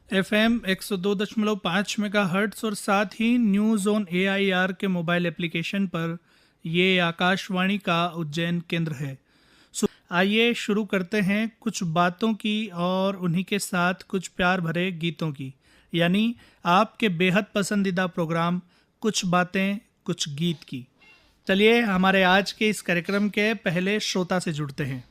FM 102.5 megahertz और साथ ही news on AIR के मोबाइल एप्लीकेशन पर ये आकाशवाणी का उज्जैन केंद्र है। आइए शुरू करते हैं कुछ बातों की और उन्हीं के साथ कुछ प्यार भरे गीतों की, यानी आपके बेहद पसंदीदा प्रोग्राम कुछ बातें कुछ गीत की। चलिए हमारे आज के इस कार्यक्रम के पहले श्रोता से जुड़ते हैं।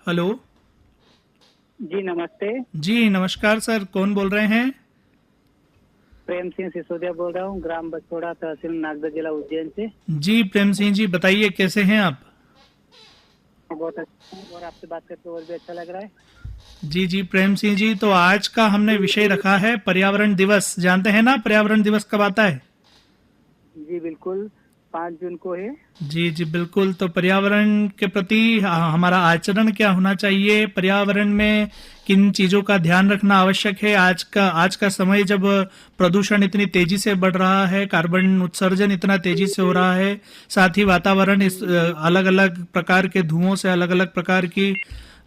हेलो। जी नमस्ते। जी नमस्कार सर, कौन बोल रहे हैं? प्रेम सिंह सिसोदिया बोल रहा हूँ, ग्राम बछोड़ा, तहसील नागदा, जिला उज्जैन से। जी प्रेम सिंह जी, बताइए कैसे हैं आप? बहुत अच्छा हूँ और आपसे बात करके और भी अच्छा लग रहा है। जी जी प्रेम सिंह जी, तो आज का हमने विषय रखा है पर्यावरण दिवस। जानते हैं ना पर्यावरण दिवस कब आता है? जी बिल्कुल, 5 जून को है। जी जी बिल्कुल। तो पर्यावरण के प्रति हमारा आचरण क्या होना चाहिए, पर्यावरण में किन चीजों का ध्यान रखना आवश्यक है। आज का समय जब प्रदूषण इतनी तेजी से बढ़ रहा है, कार्बन उत्सर्जन इतना तेजी से हो रहा है, साथ ही वातावरण इस अलग अलग प्रकार के धुओं से, अलग अलग प्रकार की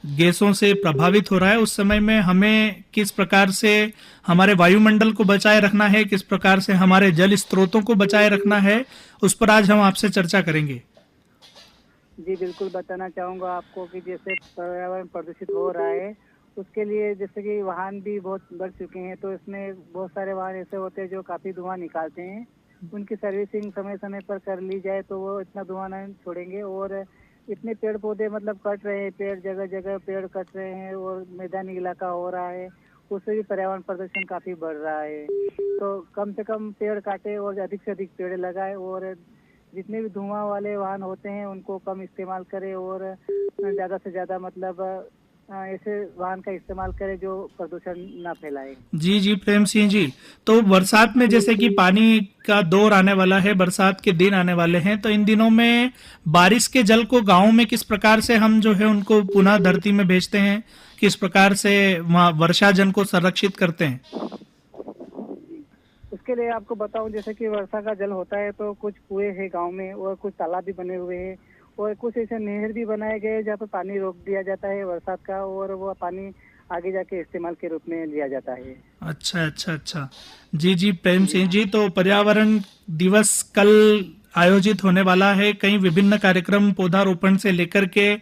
गैसों से प्रभावित हो रहा है, उस समय में हमें किस प्रकार से हमारे वायुमंडल को बचाए रखना है, किस प्रकार से हमारे जल स्रोतों को बचाए रखना है, उस पर आज हम आपसे चर्चा करेंगे। जी बिल्कुल, बताना चाहूँगा आपको कि जैसे पर्यावरण प्रदूषित हो रहा है, उसके लिए जैसे कि वाहन भी बहुत बढ़ चुके हैं, तो इसमें बहुत सारे वाहन ऐसे होते हैं जो काफ़ी धुआं निकालते हैं। उनकी सर्विसिंग समय समय पर कर ली जाए तो वो इतना धुआं नहीं छोड़ेंगे। और इतने पेड़ पौधे मतलब कट रहे हैं, पेड़ जगह जगह पेड़ कट रहे हैं और मैदानी इलाका हो रहा है, उससे भी पर्यावरण प्रदूषण काफ़ी बढ़ रहा है। तो कम से कम पेड़ काटे और अधिक से अधिक पेड़ लगाए, और जितने भी धुआं वाले वाहन होते हैं उनको कम इस्तेमाल करें, और ज़्यादा से ज़्यादा मतलब ऐसे वाहन का इस्तेमाल करें जो प्रदूषण ना फैलाए। जी जी प्रेम सिंह जी, तो बरसात में जैसे कि पानी का दौर आने वाला है, बरसात के दिन आने वाले हैं, तो इन दिनों में बारिश के जल को गांव में किस प्रकार से हम जो है उनको पुनः धरती में भेजते हैं, किस प्रकार से वहाँ वर्षा जल को संरक्षित करते हैं? उसके लिए आपको बताऊं, जैसे कि वर्षा का जल होता है तो कुछ कुएं हैं गांव में, और कुछ तालाब भी बने हुए हैं, और कुछ ऐसे नहर भी बनाए गए हैं जहाँ पर पानी रोक दिया जाता है बरसात का, और वो पानी आगे जाके इस्तेमाल के रूप में लिया जाता है। अच्छा अच्छा अच्छा। जी जी प्रेम सिंह जी, तो पर्यावरण दिवस कल आयोजित होने वाला है। कई विभिन्न कार्यक्रम पौधारोपण से लेकर के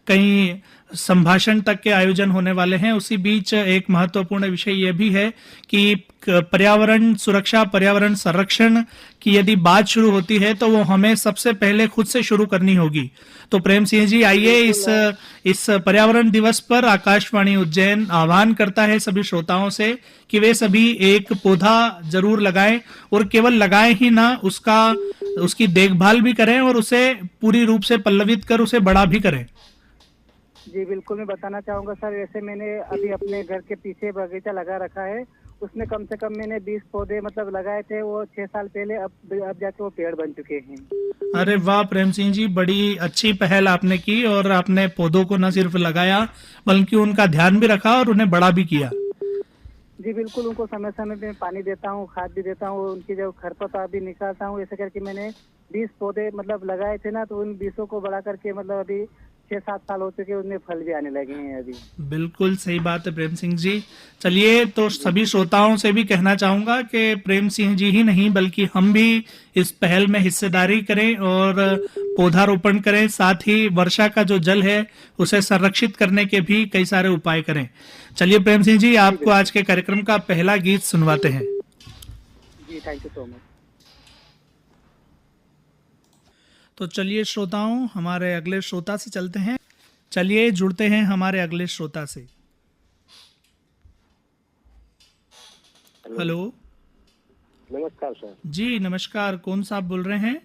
कई संभाषण तक के आयोजन होने वाले हैं। उसी बीच एक महत्वपूर्ण विषय यह भी है कि पर्यावरण सुरक्षा, पर्यावरण संरक्षण की यदि बात शुरू होती है तो वो हमें सबसे पहले खुद से शुरू करनी होगी। तो प्रेम सिंह जी, आइए इस पर्यावरण दिवस पर आकाशवाणी उज्जैन आह्वान करता है सभी श्रोताओं से कि वे सभी एक पौधा जरूर लगाएं, और केवल लगाएं ही ना, उसकी देखभाल भी करें और उसे पूरी रूप से पल्लवित कर उसे बड़ा भी करें। जी बिल्कुल, मैं बताना चाहूँगा सर, वैसे मैंने अभी अपने घर के पीछे बगीचा लगा रखा है, उसमें कम से कम मैंने 20 पौधे मतलब लगाए थे, वो 6 साल पहले, अब जाके वो पेड़ बन चुके हैं। अरे वाह प्रेम सिंह जी, बड़ी अच्छी पहल आपने की, और आपने पौधों को न सिर्फ लगाया बल्कि उनका ध्यान भी रखा और उन्हें बड़ा भी किया। जी बिल्कुल, उनको समय समय पे पानी देता हूँ, खाद भी देता हूँ, उनकी जो खरपतवार भी निकालता हूँ। ऐसे करके मैंने 20 पौधे मतलब लगाए थे ना, तो उन 20 को बढ़ा करके मतलब अभी 6-7 साल हो चुके, उनमें फल भी आने लगे हैं अभी। बिल्कुल सही बात है प्रेम सिंह जी। चलिए, तो सभी श्रोताओं से भी कहना चाहूंगा कि प्रेम सिंह जी ही नहीं बल्कि हम भी इस पहल में हिस्सेदारी करें और पौधारोपण करें, साथ ही वर्षा का जो जल है उसे संरक्षित करने के भी कई सारे उपाय करें। चलिए प्रेम सिंह जी, आपको आज के कार्यक्रम का पहला गीत सुनवाते हैं। जी थैंक यू सो मच। तो चलिए श्रोताओं, हमारे अगले श्रोता से चलते हैं। चलिए जुड़ते हैं हमारे अगले श्रोता से। हेलो। नमस्कार सर। जी नमस्कार, कौन सा आप बोल रहे हैं?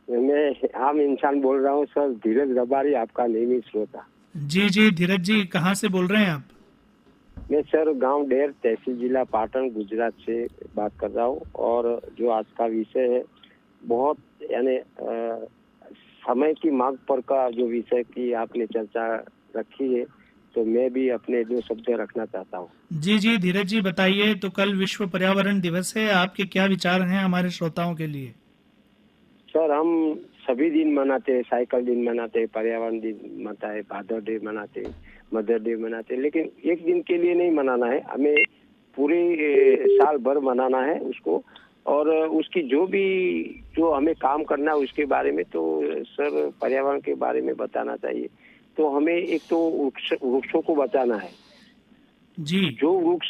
मैं आम इंसान बोल रहा हूँ सर, धीरज रबारी, आपका नियमित श्रोता। जी जी धीरज जी, कहाँ से बोल रहे हैं आप? मैं सर गांव डेर, तहसील जिला पाटन, गुजरात से बात कर रहा हूँ। और जो आज का विषय है बहुत यानी समय की मांग पर का जो विषय की आपने चर्चा रखी है, तो मैं भी अपने 2 शब्द रखना चाहता हूँ। जी जी धीरज जी, बताइए। तो कल विश्व पर्यावरण दिवस है, आपके क्या विचार हैं हमारे श्रोताओं के लिए? सर, हम सभी दिन मनाते हैं, साइकिल दिन मनाते हैं, पर्यावरण दिन मनाता है, फादर डे मनाते हैं, मदर डे मनाते हैं, लेकिन एक दिन के लिए नहीं मनाना है, हमें पूरे साल भर मनाना है उसको। और उसकी जो हमें काम करना है उसके बारे में तो सर पर्यावरण के बारे में बताना चाहिए। तो हमें एक तो वृक्षों को बचाना है जी जो वृक्ष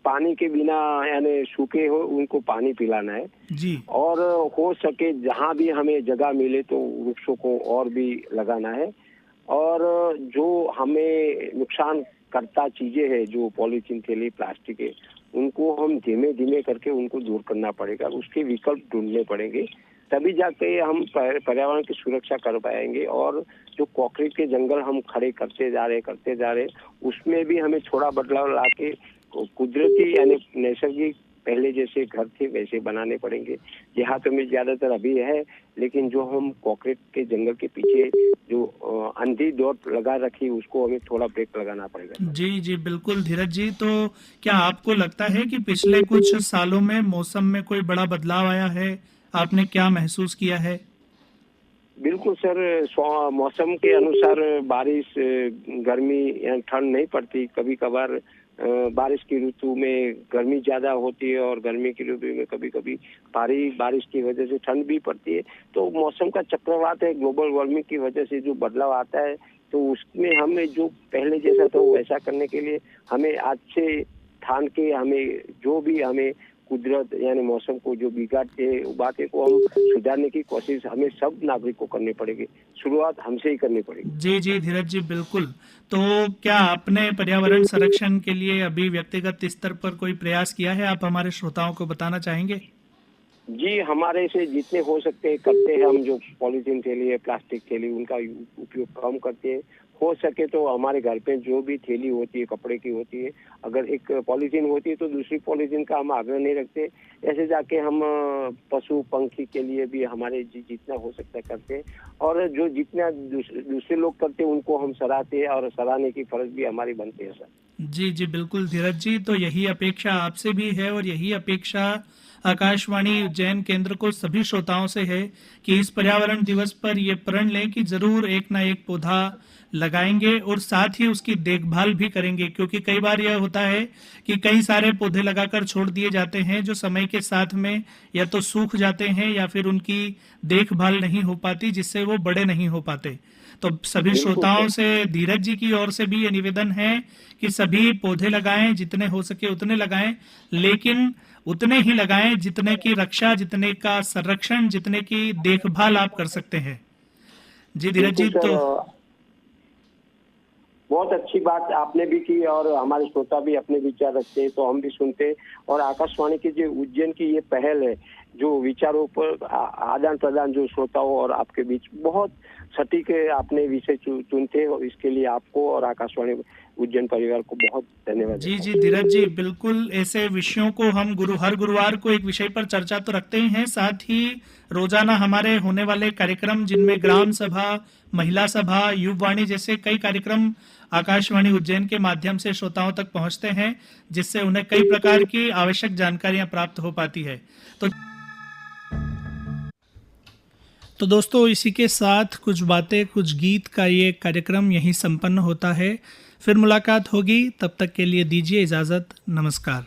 पानी के बिना यानी सूखे हो उनको पानी पिलाना है जी। और हो सके जहाँ भी हमें जगह मिले तो वृक्षों को और भी लगाना है। और जो हमें नुकसान करता चीजें है जो पॉलीथीन थैली प्लास्टिक है उनको हम धीमे धीमे करके उनको दूर करना पड़ेगा, उसके विकल्प ढूंढने पड़ेंगे, तभी जाके हम पर्यावरण की सुरक्षा कर पाएंगे। और जो कंक्रीट के जंगल हम खड़े करते जा रहे उसमें भी हमें थोड़ा बदलाव लाके कुदरती यानी नैसर्गिक पहले जैसे घर थे वैसे बनाने पड़ेंगे। देहातों में ज्यादातर अभी है, लेकिन जो हम कंक्रीट के जंगल के पीछे जो अंधी दौड़ लगा रखी उसको हमें थोड़ा ब्रेक लगाना पड़ेगा। जी जी बिल्कुल धीरज जी। तो क्या आपको लगता है कि पिछले कुछ सालों में मौसम में कोई बड़ा बदलाव आया है? आपने क्या महसूस किया है? बिल्कुल सर, मौसम के अनुसार बारिश गर्मी या ठंड नहीं पड़ती। कभी कभार बारिश की ऋतु में गर्मी ज्यादा होती है और गर्मी की ऋतु में कभी कभी भारी बारिश की वजह से ठंड भी पड़ती है। तो मौसम का चक्रवात है, ग्लोबल वार्मिंग की वजह से जो बदलाव आता है तो उसमें हमें जो पहले जैसा था वैसा करने के लिए हमें आज से ठान के हमें जो भी हमें कुदरत यानी मौसम को जो बिगाड़ते बातें को हम सुधारने की कोशिश हमें सब नागरिक को करनी पड़ेगी। शुरुआत हमसे ही करनी पड़ेगी। जी जी धीरज जी बिल्कुल। तो क्या आपने पर्यावरण संरक्षण के लिए अभी व्यक्तिगत स्तर पर कोई प्रयास किया है? आप हमारे श्रोताओं को बताना चाहेंगे? जी, हमारे से जितने हो सकते करते हैं। हम जो पॉलीथीन थैली है, प्लास्टिक थैली उनका उपयोग कम करते हैं। हो सके तो हमारे घर पे जो भी थैली होती है कपड़े की होती है, अगर एक पॉलीथीन होती है तो दूसरी पॉलीथीन का हम आग्रह नहीं रखते। ऐसे जाके हम पशु पंखी के लिए भी हमारे जितना हो सकता है करते हैं। और जो जितना दूसरे लोग करते हैं उनको हम सराहते हैं और सराहने की फर्ज भी हमारी बनती है सर। जी जी बिल्कुल धीरज जी। तो यही अपेक्षा आपसे भी है और यही अपेक्षा आकाशवाणी उज्जैन केंद्र को सभी श्रोताओं से है कि इस पर्यावरण दिवस पर ये प्रण लें कि जरूर एक ना एक पौधा लगाएंगे और साथ ही उसकी देखभाल भी करेंगे। क्योंकि कई बार यह होता है कि कई सारे पौधे लगाकर छोड़ दिए जाते हैं जो समय के साथ में या तो सूख जाते हैं या फिर उनकी देखभाल नहीं हो पाती, जिससे वो बड़े नहीं हो पाते। तो सभी श्रोताओं से धीरज जी की ओर से भी ये निवेदन है कि सभी पौधे लगाएं, जितने हो सके उतने लगाएं, लेकिन उतने ही लगाएं जितने की रक्षा, जितने का संरक्षण, जितने की देखभाल आप कर सकते हैं। जी धीरज जी। तो बहुत अच्छी बात आपने भी की और हमारे श्रोता भी अपने विचार रखते हैं तो हम भी सुनते हैं। और आकाशवाणी की जो उज्जैन की ये पहल है जो विचारों पर आदान प्रदान जो श्रोताओं और आपके बीच बहुत सटीक आपने विषय चुनते हो, इसके लिए आपको और आकाशवाणी उज्जैन परिवार को बहुत धन्यवाद। जी जी धीरज जी बिल्कुल। ऐसे विषयों को हम हर गुरुवार को एक विषय पर चर्चा तो रखते ही हैं, साथ ही रोजाना हमारे होने वाले कार्यक्रम जिनमें ग्राम सभा, महिला सभा, युववाणी जैसे कई कार्यक्रम आकाशवाणी उज्जैन के माध्यम से श्रोताओं तक पहुंचते हैं, जिससे उन्हें कई प्रकार की आवश्यक जानकारियां प्राप्त हो पाती है। तो दोस्तों इसी के साथ कुछ बातें कुछ गीत का ये कार्यक्रम यहीं संपन्न होता है। फिर मुलाकात होगी, तब तक के लिए दीजिए इजाजत। नमस्कार।